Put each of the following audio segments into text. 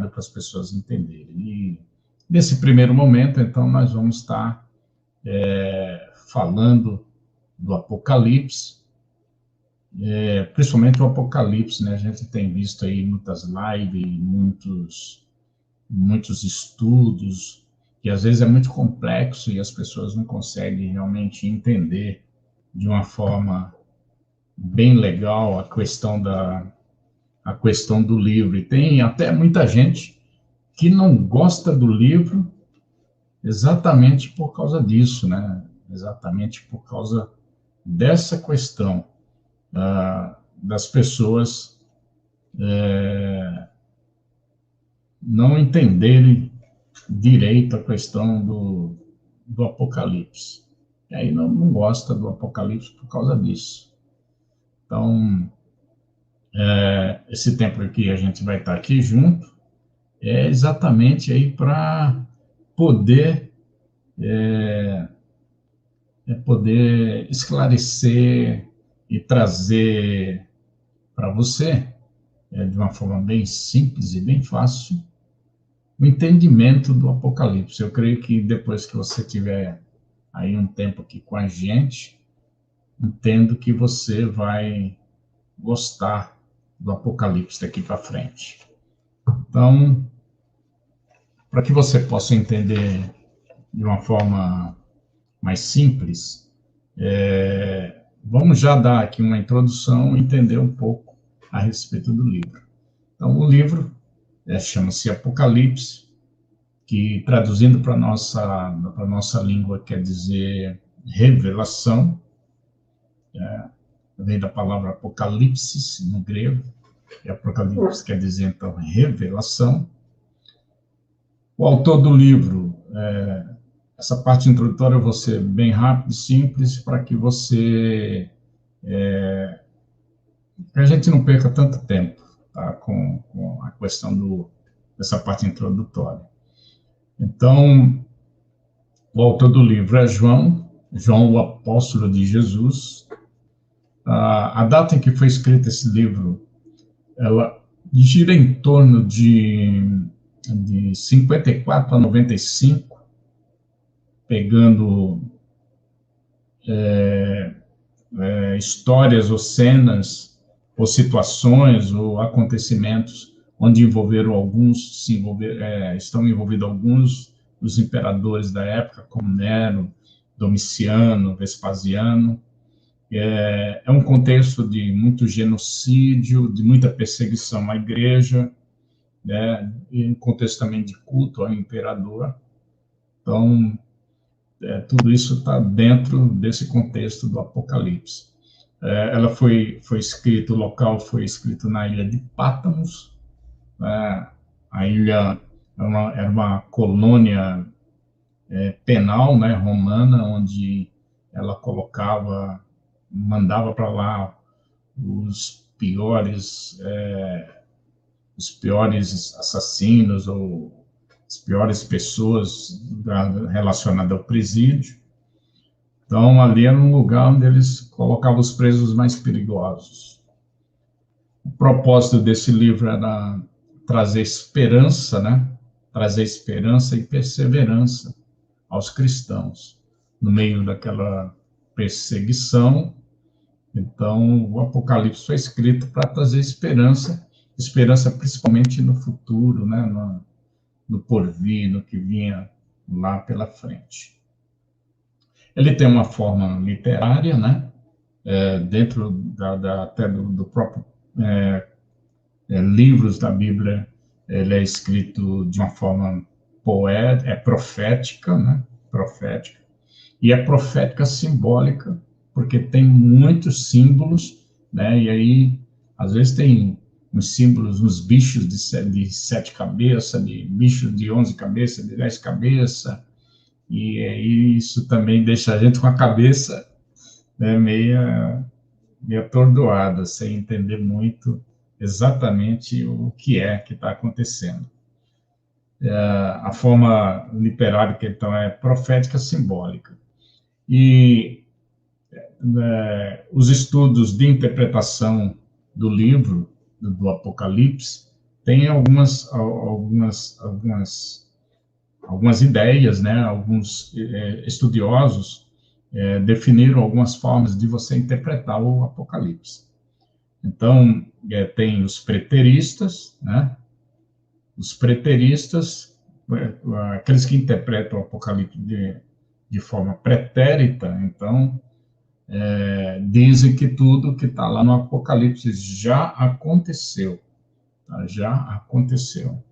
necessário para as pessoas entenderem. E nesse primeiro momento, então, nós vamos estar falando do Apocalipse, principalmente o Apocalipse, né? A gente tem visto aí muitas lives, muitos estudos, que às vezes é muito complexo e as pessoas não conseguem realmente entender de uma forma bem legal a questão do livro. E tem até muita gente que não gosta do livro exatamente por causa disso, né? Exatamente por causa dessa questão das pessoas não entenderem direito a questão do Apocalipse. E aí não gosta do Apocalipse por causa disso. Então, esse tempo aqui a gente vai estar aqui junto é exatamente aí para poder poder esclarecer e trazer para você, de uma forma bem simples e bem fácil, o entendimento do Apocalipse. Eu creio que depois que você tiver aí um tempo aqui com a gente, entendo que você vai gostar do Apocalipse daqui para frente. Então, para que você possa entender de uma forma mais simples, vamos já dar aqui uma introdução e entender um pouco a respeito do livro. Então, o livro chama-se Apocalipse, que traduzindo para a nossa língua quer dizer revelação, vem da palavra apocalipsis no grego, e Apocalipse quer dizer, então, revelação. O autor do livro, essa parte introdutória eu vou ser bem rápido e simples, para que a gente não perca tanto tempo, tá, com a questão dessa parte introdutória. Então, o autor do livro é João, o apóstolo de Jesus. A data em que foi escrito esse livro, ela gira em torno de 54 a 95, pegando histórias ou cenas, ou situações, ou acontecimentos onde estão envolvidos alguns dos imperadores da época, como Nero, Domiciano, Vespasiano. É um contexto de muito genocídio, de muita perseguição à igreja, né, e um contexto também de culto ao imperador. Então, tudo isso está dentro desse contexto do Apocalipse. Ela foi escrito, o local foi escrito na ilha de Pátamos, né? A ilha era uma colônia penal, né, romana, onde ela mandava para lá os piores assassinos ou as piores pessoas relacionadas ao presídio. Então, ali era um lugar onde eles colocavam os presos mais perigosos. O propósito desse livro era trazer esperança, né? Trazer esperança e perseverança aos cristãos no meio daquela perseguição. Então, o Apocalipse foi escrito para trazer esperança principalmente no futuro, né? No porvir, no que vinha lá pela frente. Ele tem uma forma literária, né? Dentro até do próprio livros da Bíblia, ele é escrito de uma forma profética, né? Profética. E é profética simbólica, porque tem muitos símbolos, né? E aí, às vezes, tem uns símbolos nos bichos de 7 cabeças, de bichos de 11 cabeças, de 10 cabeças, e aí isso também deixa a gente com a cabeça, né, meio atordoada, sem entender muito exatamente o que está acontecendo. A forma literária que então é profética simbólica. E os estudos de interpretação do livro, do Apocalipse, tem algumas ideias, né? Alguns estudiosos definiram algumas formas de você interpretar o Apocalipse. Então, tem os preteristas, né? Os preteristas, aqueles que interpretam o Apocalipse de forma pretérita, então, dizem que tudo que está lá no Apocalipse já aconteceu. Tá? Já aconteceu.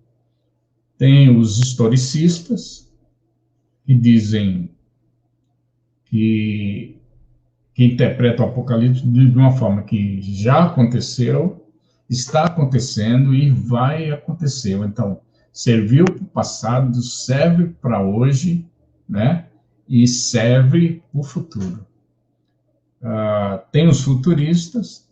Tem os historicistas, que dizem que interpretam o Apocalipse de uma forma que já aconteceu, está acontecendo e vai acontecer. Então, serviu para o passado, serve para hoje, né? E serve para o futuro. Tem os futuristas,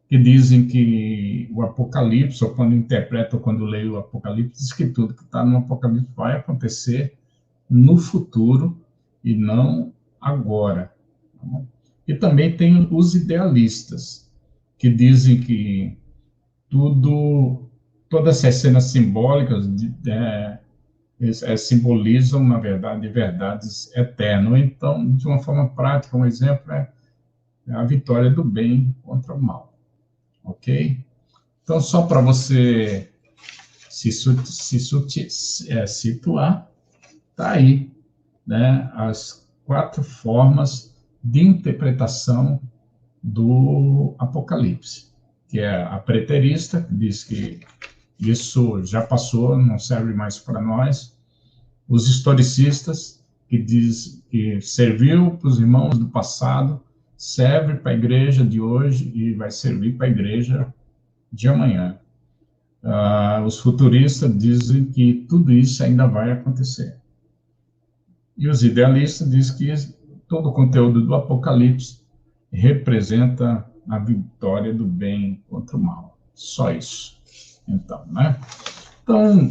que dizem que o Apocalipse, ou quando interpretam, quando leem o Apocalipse, diz que tudo que está no Apocalipse vai acontecer no futuro e não agora. Tá bom? E também tem os idealistas, que dizem que todas essas cenas simbólicas simbolizam, na verdade, verdades eternas. Então, de uma forma prática, um exemplo é a vitória do bem contra o mal. Ok? Então, só para você se situar, está aí, né, as 4 formas de interpretação do Apocalipse, que é a preterista, que diz que isso já passou, não serve mais para nós. Os historicistas, que diz que serviu para os irmãos do passado, serve para a igreja de hoje e vai servir para a igreja de amanhã. Os futuristas dizem que tudo isso ainda vai acontecer. E os idealistas dizem que todo o conteúdo do Apocalipse representa a vitória do bem contra o mal. Só isso. Então, né? Então,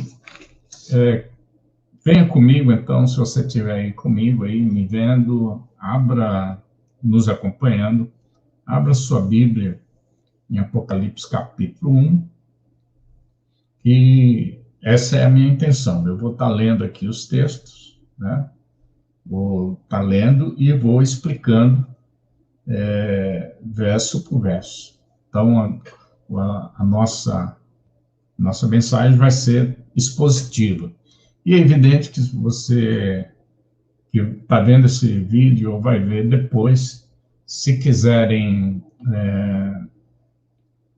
venha comigo, então, se você estiver aí comigo, aí, me vendo, nos acompanhando, abra sua Bíblia em Apocalipse capítulo 1, e essa é a minha intenção. Eu vou estar lendo aqui os textos, né? Vou estar lendo e vou explicando verso por verso. Então, a nossa mensagem vai ser expositiva. E é evidente que você que está vendo esse vídeo ou vai ver depois, se quiserem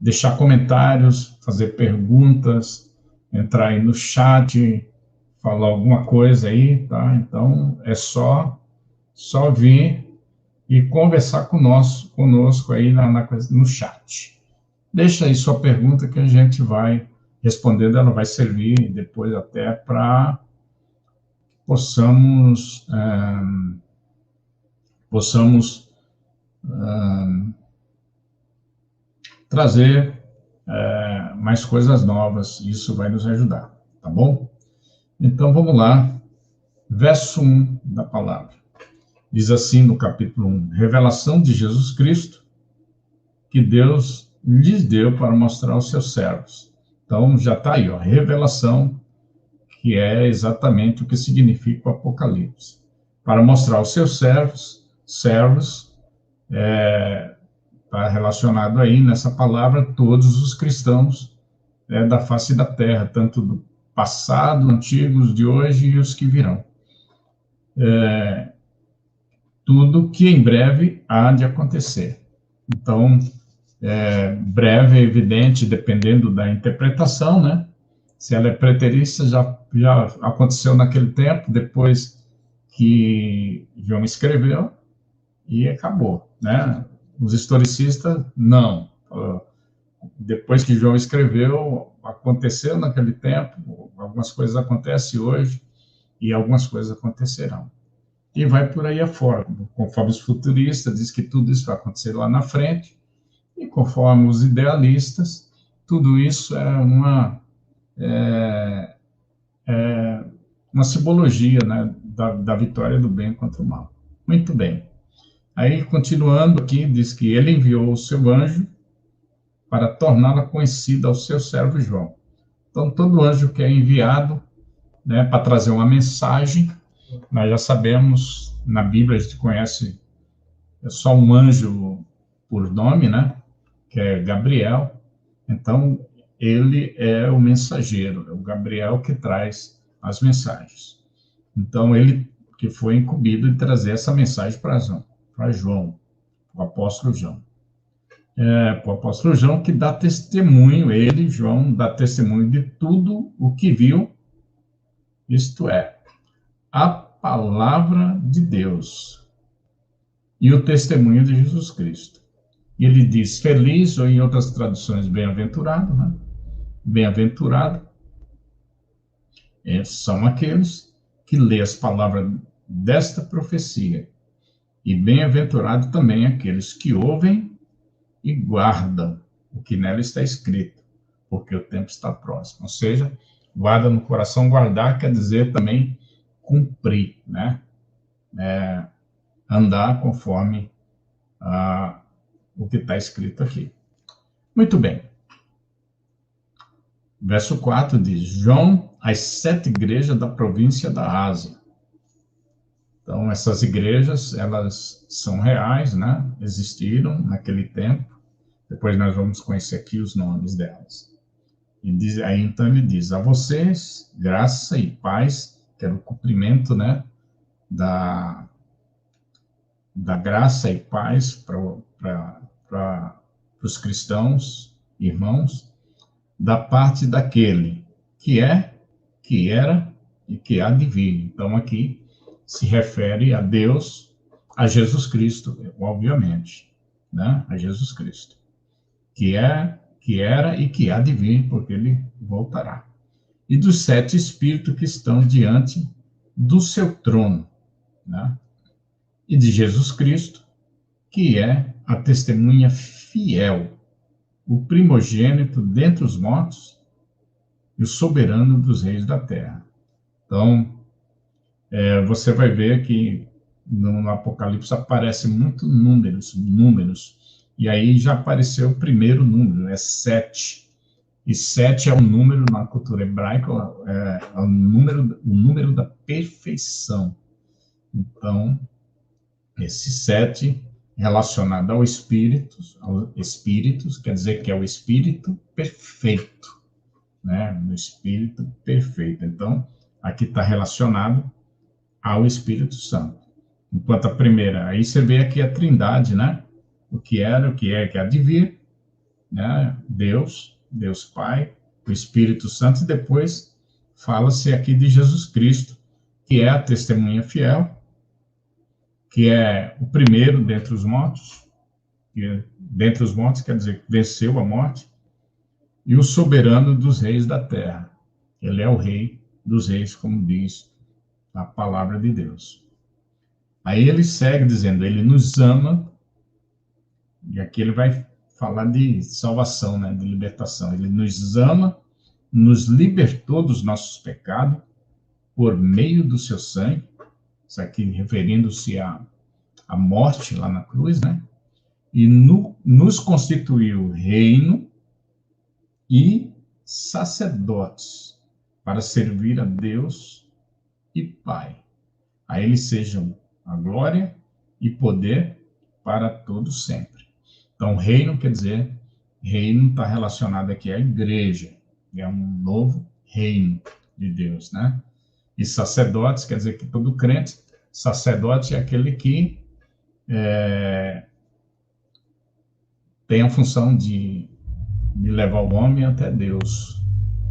deixar comentários, fazer perguntas, entrar aí no chat, falar alguma coisa aí, tá? Então, é só vir e conversar conosco aí no chat. Deixa aí sua pergunta que a gente vai respondendo, ela vai servir depois até para possamos trazer mais coisas novas, isso vai nos ajudar, tá bom? Então, vamos lá, verso 1 da palavra. Diz assim no capítulo 1, revelação de Jesus Cristo, que Deus lhes deu para mostrar aos seus servos. Então, já está aí, ó, revelação, que é exatamente o que significa o Apocalipse. Para mostrar aos seus servos, está relacionado aí nessa palavra, todos os cristãos da face da terra, tanto do passado, antigos, de hoje e os que virão. Tudo que em breve há de acontecer. Então, breve é evidente, dependendo da interpretação, né? Se ela é preterista, já aconteceu naquele tempo, depois que João escreveu, e acabou, né? Os historicistas, não. Depois que João escreveu, aconteceu naquele tempo, algumas coisas acontecem hoje, e algumas coisas acontecerão. E vai por aí afora. Conforme os futuristas, diz que tudo isso vai acontecer lá na frente, e conforme os idealistas, tudo isso é uma simbologia, né, da vitória do bem contra o mal. Muito bem. Aí, continuando aqui, diz que ele enviou o seu anjo para torná-la conhecida ao seu servo João. Então, todo anjo que é enviado, né, para trazer uma mensagem, nós já sabemos, na Bíblia a gente conhece só um anjo por nome, né, que é Gabriel. Então, ele é o mensageiro, é o Gabriel que traz as mensagens. Então, ele que foi incumbido de trazer essa mensagem para João, o apóstolo João. O apóstolo João que dá testemunho, ele, João, dá testemunho de tudo o que viu, isto é, a palavra de Deus e o testemunho de Jesus Cristo. E ele diz feliz, ou em outras traduções, bem-aventurado, né? Bem-aventurado são aqueles que lê as palavras desta profecia. E bem-aventurado também aqueles que ouvem e guardam o que nela está escrito, porque o tempo está próximo. Ou seja, guarda no coração, guardar quer dizer também cumprir, né? Andar conforme o que está escrito aqui. Muito bem. Verso 4 diz: João, as 7 igrejas da província da Ásia. Então, essas igrejas, elas são reais, né? Existiram naquele tempo. Depois nós vamos conhecer aqui os nomes delas. E diz, aí então ele diz: a vocês, graça e paz, que era o cumprimento, né? Da graça e paz para os cristãos, irmãos, da parte daquele que é, que era e que há de vir. Então, aqui se refere a Deus, a Jesus Cristo, obviamente, né? A Jesus Cristo, que é, que era e que há de vir, porque ele voltará. E dos 7 espíritos que estão diante do seu trono, né? E de Jesus Cristo, que é a testemunha fiel, o primogênito dentre os mortos e o soberano dos reis da terra. Então, você vai ver que no Apocalipse aparecem muitos números, e aí já apareceu o primeiro número, é 7. E 7 é um número, na cultura hebraica, é o número da perfeição. Então, esse 7 relacionado aos espíritos, quer dizer que é o espírito perfeito, né? No espírito perfeito. Então, aqui está relacionado ao Espírito Santo. Enquanto a primeira, aí você vê aqui a trindade, né? O que era, o que é, que há de vir, né? Deus Pai, o Espírito Santo, e depois fala-se aqui de Jesus Cristo, que é a testemunha fiel, que é o primeiro dentre os mortos, que dentre os mortos quer dizer que venceu a morte, e o soberano dos reis da terra. Ele é o rei dos reis, como diz a palavra de Deus. Aí ele segue dizendo, ele nos ama, e aqui ele vai falar de salvação, né, de libertação. Ele nos ama, nos libertou dos nossos pecados, por meio do seu sangue, isso aqui referindo-se à morte lá na cruz, né, e nos constituiu reino e sacerdotes, para servir a Deus e Pai. A ele sejam a glória e poder para todos sempre. Então, reino quer dizer, reino está relacionado aqui à igreja, é um novo reino de Deus, né? E sacerdotes quer dizer que todo crente, sacerdote é aquele que tem a função de levar o homem até Deus,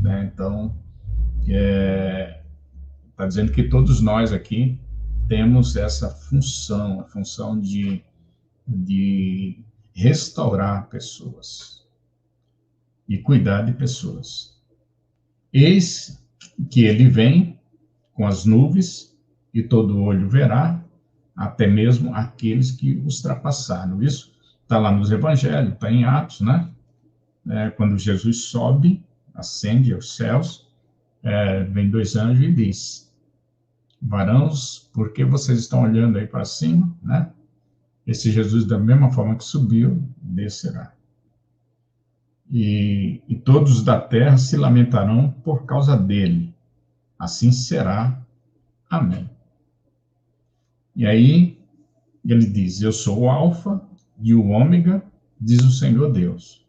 né? Então, está dizendo que todos nós aqui temos essa função, a função de restaurar pessoas e cuidar de pessoas. Eis que ele vem com as nuvens e todo olho verá, até mesmo aqueles que os ultrapassaram. Isso está lá nos evangelhos, está em Atos, né? Quando Jesus sobe, ascende aos céus, vem 2 anjos e diz: varãos, por que vocês estão olhando aí para cima, né? Esse Jesus, da mesma forma que subiu, descerá. e todos da terra se lamentarão por causa dele. Assim será. Amém. E aí ele diz: eu sou o Alfa e o Ômega, diz o Senhor Deus,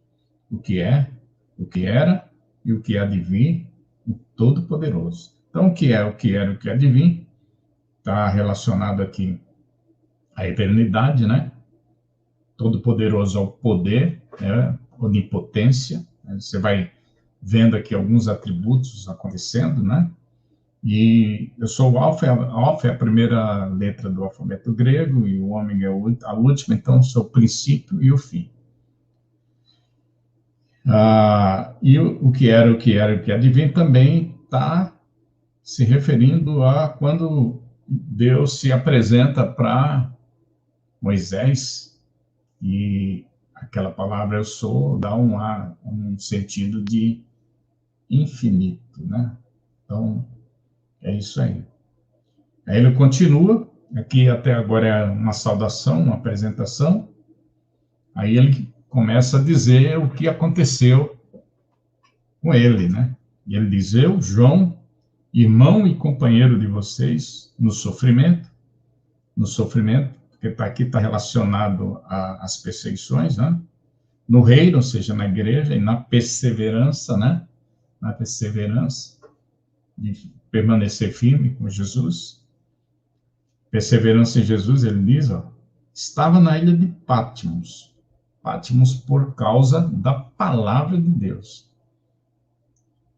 o que é, o que era e o que há de vir, o Todo-Poderoso. Então, o que é, o que era e o que há de vir está relacionado aqui à eternidade, né? Todo-Poderoso ao poder, né? Onipotência. Né? Você vai vendo aqui alguns atributos acontecendo, né? E eu sou o Alfa, Alfa é a primeira letra do alfabeto grego, e o Ômega é a última, então sou o princípio e o fim. E o que era, o que era, o que há de vir também está se referindo a quando Deus se apresenta para Moisés, e aquela palavra eu sou dá um sentido de infinito, né? Então, é isso aí. Aí ele continua, aqui até agora é uma saudação, uma apresentação, aí ele começa a dizer o que aconteceu com ele, né? E ele diz: eu, João, irmão e companheiro de vocês no sofrimento, porque aqui está relacionado às perseguições, né? No reino, ou seja, na igreja, e na perseverança, né? Na perseverança de permanecer firme com Jesus. Perseverança em Jesus, ele diz, ó, estava na ilha de Patmos. Patmos por causa da palavra de Deus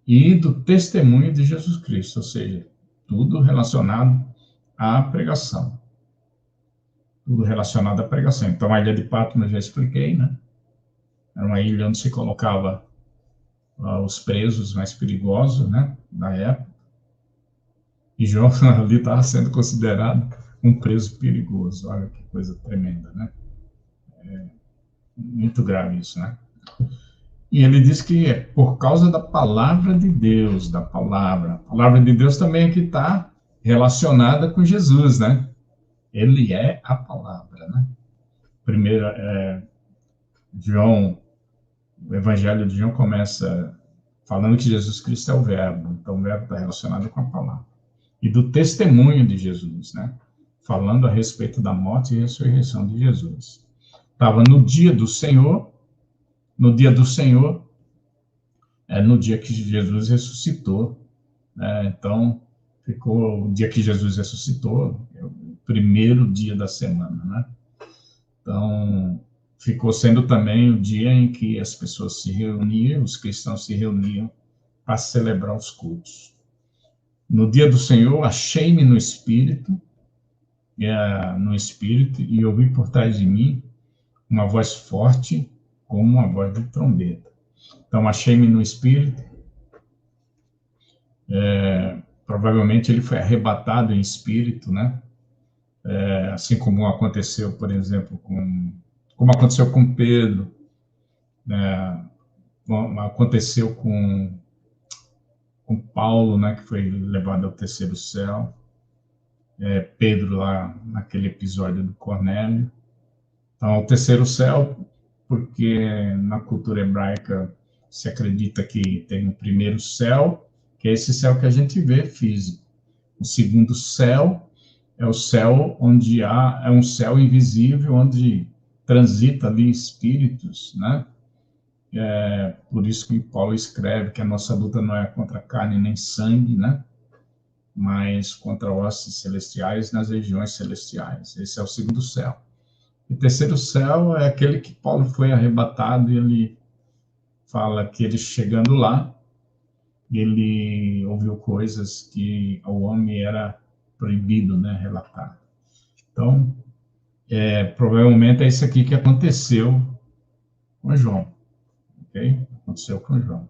e do testemunho de Jesus Cristo, ou seja, tudo relacionado à pregação. Tudo relacionado à pregação. Então, a ilha de Patmos, eu já expliquei, né? Era uma ilha onde se colocava os presos mais perigosos, né? Na época. E João ali estava sendo considerado um preso perigoso. Olha que coisa tremenda, né? É muito grave isso, né? E ele diz que é por causa da palavra de Deus, da palavra. A palavra de Deus também aqui está relacionada com Jesus, né? Ele é a palavra, né? Primeiro, João, o Evangelho de João começa falando que Jesus Cristo é o Verbo. Então, o Verbo está relacionado com a palavra. E do testemunho de Jesus, né? Falando a respeito da morte e ressurreição de Jesus. Estava no dia do Senhor, no dia que Jesus ressuscitou. Então, ficou o dia que Jesus ressuscitou, é o primeiro dia da semana, né? Então, ficou sendo também o dia em que as pessoas se reuniam, os cristãos se reuniam para celebrar os cultos. No dia do Senhor, achei-me no Espírito, e ouvi por trás de mim uma voz forte, como uma voz de trombeta. Então, achei-me no Espírito. Provavelmente ele foi arrebatado em espírito, né? Assim como aconteceu, por exemplo, como aconteceu com Pedro, aconteceu com Paulo, né? Que foi levado ao terceiro céu. Pedro lá naquele episódio do Cornélio. Então, ao terceiro céu, porque na cultura hebraica se acredita que tem um primeiro céu, que é esse céu que a gente vê físico. O segundo céu é o céu onde é um céu invisível, onde transita ali espíritos, né? Por isso que Paulo escreve que a nossa luta não é contra carne nem sangue, né? Mas contra hostes celestiais nas regiões celestiais. Esse é o segundo céu. O terceiro céu é aquele que Paulo foi arrebatado, e ele fala que ele chegando lá, ele ouviu coisas que ao homem era proibido, né, relatar. Então, provavelmente é isso aqui que aconteceu com João, ok? Aconteceu com João.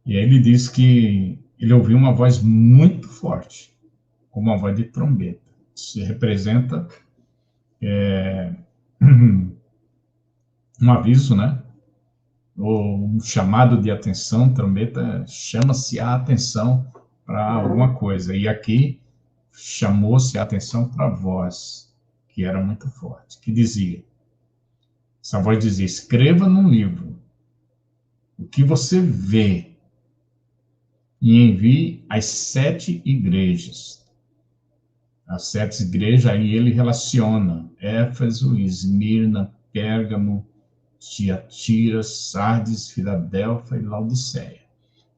E aí ele diz que ele ouviu uma voz muito forte, como uma voz de trombeta. Isso representa um aviso, né? Ou um chamado de atenção. Trombeta chama-se a atenção para alguma coisa. E aqui chamou-se a atenção para a voz, que era muito forte, que dizia, essa voz dizia, escreva num livro o que você vê e envie às 7 igrejas. As 7 igrejas, aí ele relaciona Éfeso, Esmirna, Pérgamo, Tiatira, Sardes, Filadélfia e Laodiceia.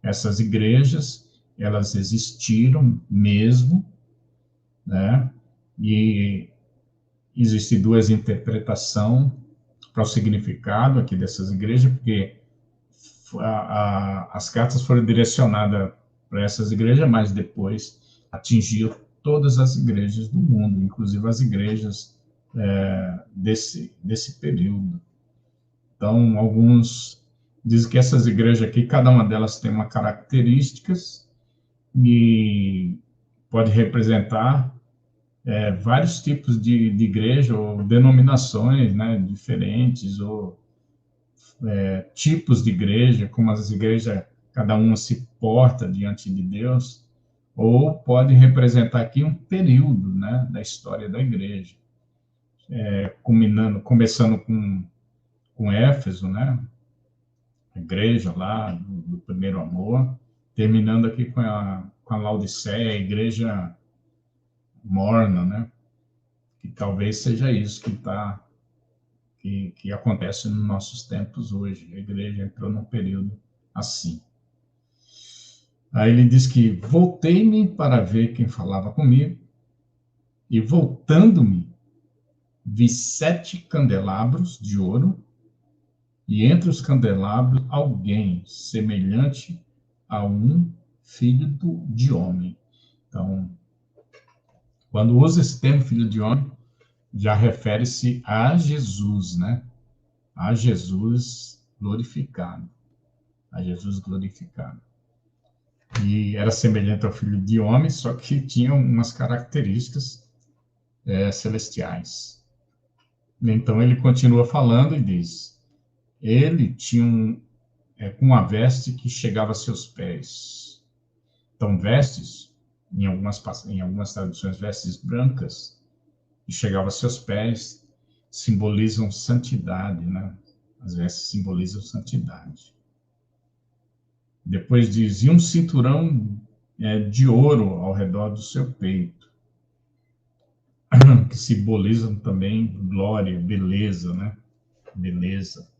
Essas igrejas, elas existiram mesmo, né? E existem 2 interpretações para o significado aqui dessas igrejas, porque as cartas foram direcionadas para essas igrejas, mas depois atingiu todas as igrejas do mundo, inclusive as igrejas desse período. Então, alguns dizem que essas igrejas aqui, cada uma delas tem uma características e pode representar vários tipos de igreja ou denominações, né, diferentes, ou tipos de igreja, como as igrejas, cada uma se porta diante de Deus, ou pode representar aqui um período, né, da história da igreja, começando com Éfeso, né, a igreja lá do primeiro amor, terminando aqui com a Laodiceia, a igreja morna, né, que talvez seja isso que acontece nos nossos tempos hoje. A igreja entrou num período assim. Aí ele diz que voltei-me para ver quem falava comigo, e voltando-me, vi 7 candelabros de ouro, e entre os candelabros alguém semelhante a um filho de homem. Então, quando usa esse termo filho de homem, já refere-se a Jesus, né? A Jesus glorificado. A Jesus glorificado. E era semelhante ao filho de homem, só que tinha umas características celestiais. Então ele continua falando e diz: ele tinha uma veste que chegava a seus pés. Então, vestes, em algumas traduções, vestes brancas, que chegavam a seus pés, simbolizam santidade, né? As vestes simbolizam santidade. Depois diz, e um cinturão de ouro ao redor do seu peito, que simbolizam também glória, beleza, né? Beleza.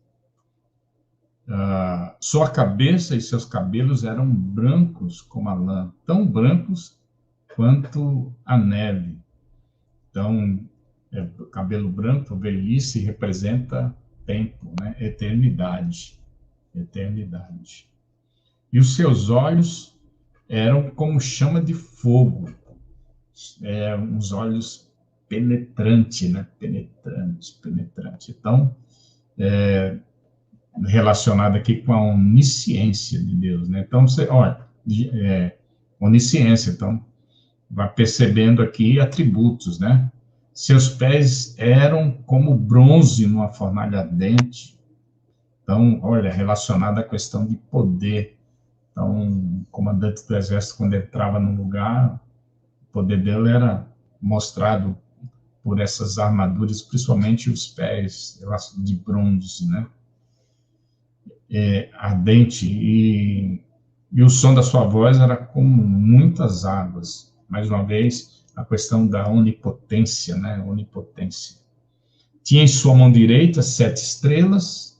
Sua cabeça e seus cabelos eram brancos como a lã, tão brancos quanto a neve. Então, cabelo branco, velhice, representa tempo, né? Eternidade. Eternidade. E os seus olhos eram como chama de fogo, uns olhos penetrantes, né? Penetrante. Então, relacionado aqui com a onisciência de Deus, né? Então, você, olha, onisciência, então, vai percebendo aqui atributos, né? Seus pés eram como bronze numa fornalha ardente. Então, olha, relacionado à questão de poder. Então, o comandante do exército, quando entrava num lugar, o poder dele era mostrado por essas armaduras, principalmente os pés de bronze, né? Ardente, e o som da sua voz era como muitas águas. Mais uma vez, a questão da onipotência, né? Onipotência. Tinha em sua mão direita 7 estrelas,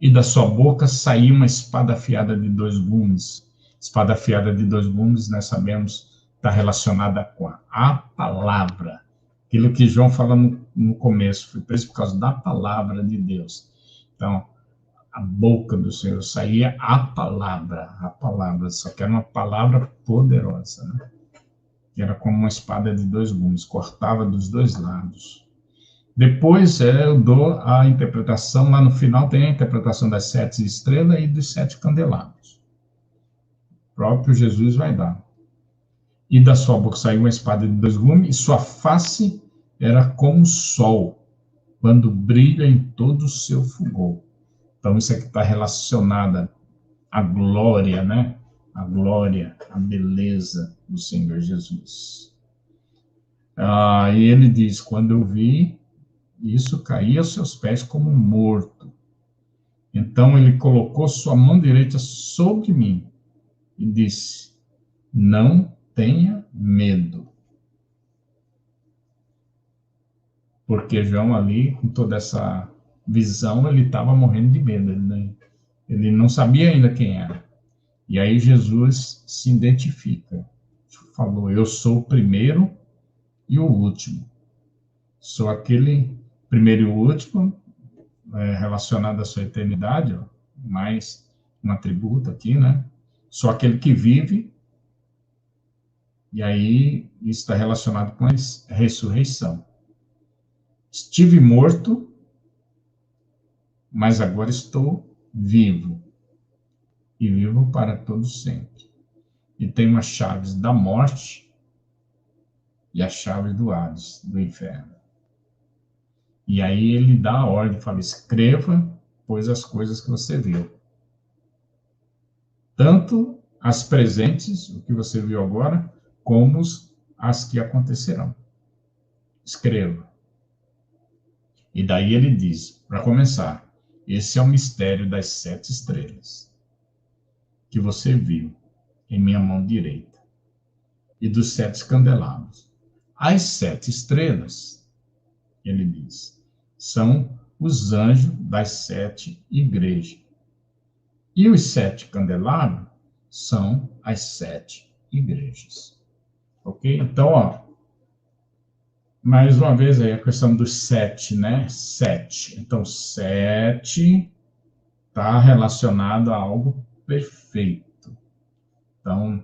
e da sua boca saía uma espada afiada de 2 gumes. Espada afiada de 2 gumes, nós sabemos, está relacionada com a palavra. Aquilo que João fala no começo, foi preso por causa da palavra de Deus. Então, a boca do Senhor saía a palavra, só que era uma palavra poderosa, né? Que era como uma espada de 2 gumes, cortava dos 2 lados. Depois eu dou a interpretação, lá no final tem a interpretação das 7 estrelas e dos 7 candelabros. O próprio Jesus vai dar. E da sua boca saiu uma espada de 2 gumes, e sua face era como o sol, quando brilha em todo o seu fulgor. Então, isso aqui está relacionado à glória, né? A glória, a beleza do Senhor Jesus. E ele diz, quando eu vi isso, caí aos seus pés como morto. Então ele colocou sua mão direita sobre mim e disse: não tenha medo. Porque João ali, com toda essa visão, ele estava morrendo de medo. Ele não sabia ainda quem era. E aí Jesus se identifica. Falou: eu sou o primeiro e o último. Sou aquele primeiro e o último, relacionado à sua eternidade, ó, mais um atributo aqui, né? Sou aquele que vive, e aí isso está relacionado com a ressurreição. Estive morto, mas agora estou vivo, e vivo para todo sempre. E tenho as chaves da morte e as chaves do Hades, do inferno. E aí ele dá a ordem, fala: escreva, pois as coisas que você viu. Tanto as presentes, o que você viu agora, como as que acontecerão. Escreva. E daí ele diz, para começar: esse é o mistério das 7 estrelas que você viu em minha mão direita e dos 7 candelabros. As 7 estrelas, ele diz, são os anjos das 7 igrejas. E os 7 candelabros são as 7 igrejas. Ok? Então, ó, mais uma vez aí a questão dos 7, né? 7. Então, 7 está relacionado a algo perfeito. Então,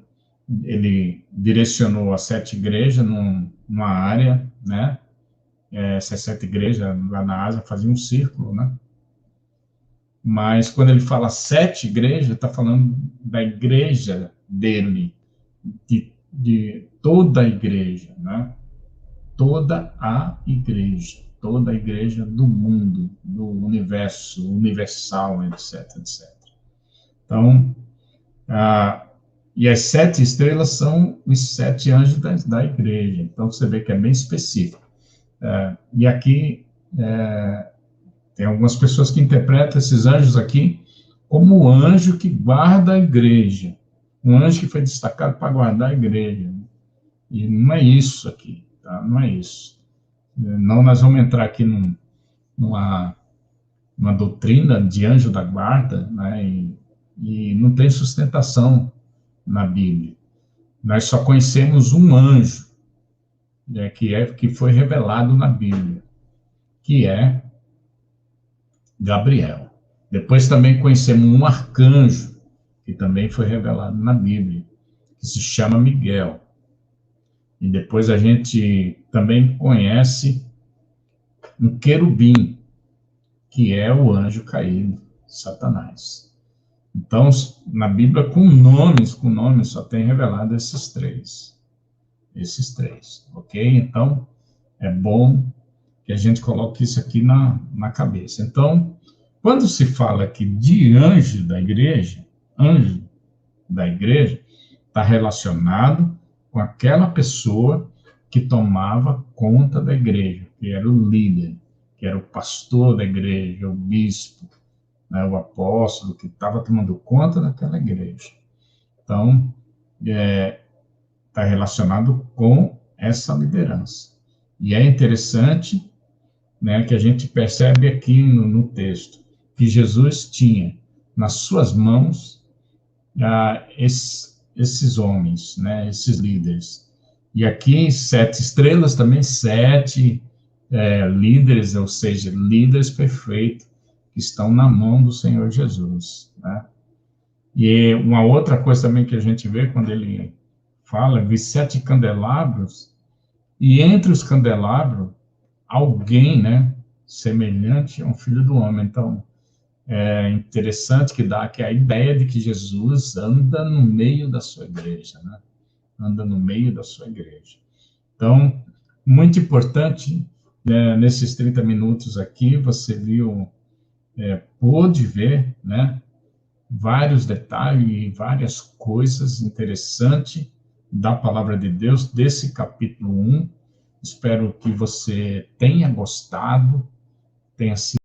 ele direcionou as 7 igrejas numa área, né? Essas 7 igrejas lá na Ásia faziam um círculo, né? Mas quando ele fala 7 igrejas, está falando da igreja dele, de toda a igreja, né? Toda a igreja do mundo, do universo, universal, etc, etc. Então, e as 7 estrelas são os 7 anjos da igreja. Então, você vê que é bem específico. E aqui, tem algumas pessoas que interpretam esses anjos aqui como o anjo que guarda a igreja. Um anjo que foi destacado para guardar a igreja. E não é isso aqui, tá? Não é isso. Não, nós vamos entrar aqui numa doutrina de anjo da guarda, né? E não tem sustentação na Bíblia. Nós só conhecemos um anjo, né, que foi revelado na Bíblia, que é Gabriel. Depois também conhecemos um arcanjo, que também foi revelado na Bíblia, que se chama Miguel. E depois a gente também conhece um querubim, que é o anjo caído, Satanás. Então, na Bíblia, com nomes, só tem revelado esses três, ok? Então, é bom que a gente coloque isso aqui na cabeça. Então, quando se fala aqui de anjo da igreja, está relacionado com aquela pessoa que tomava conta da igreja, que era o líder, que era o pastor da igreja, o bispo, né, o apóstolo, que estava tomando conta daquela igreja. Então, está relacionado com essa liderança. E é interessante, né, que a gente percebe aqui no texto que Jesus tinha nas suas mãos esses homens, né, esses líderes. E aqui 7 estrelas também, 7 líderes, ou seja, líderes perfeitos que estão na mão do Senhor Jesus, né? E uma outra coisa também que a gente vê quando ele fala de 7 candelabros, e entre os candelabros, alguém, né, semelhante a um filho do homem. Então, é interessante que dá aqui a ideia de que Jesus anda no meio da sua igreja, né? Anda no meio da sua igreja. Então, muito importante, né, nesses 30 minutos aqui, você viu, pôde ver, né, vários detalhes e várias coisas interessantes da palavra de Deus, desse capítulo 1. Espero que você tenha gostado, tenha sido